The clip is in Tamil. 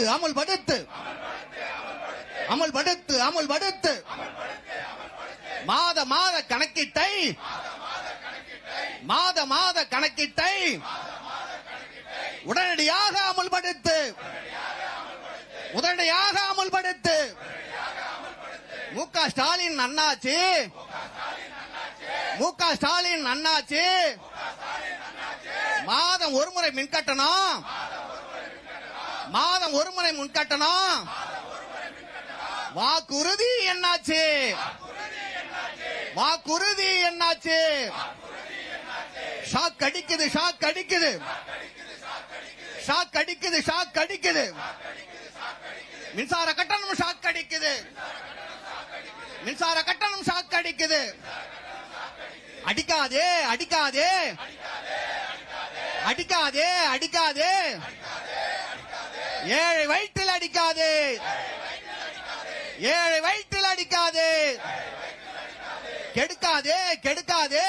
அமுல்படுத்து அமுல்படுத்து அமுல்படுத்து மாத மாத கணக்கீட்டை உடனடியாக அமுல்படுத்து முக ஸ்டாலின் அண்ணாச்சி மாதம் ஒருமுறை மின்கட்டணம் வாக்குறுதி என்னாச்சு ஷாக் அடிக்குது மின்சார கட்டணம் ஷாக் அடிக்குது அடிக்காதே ஏழை வயிற்றில் அடிக்காதே கெடுக்காதே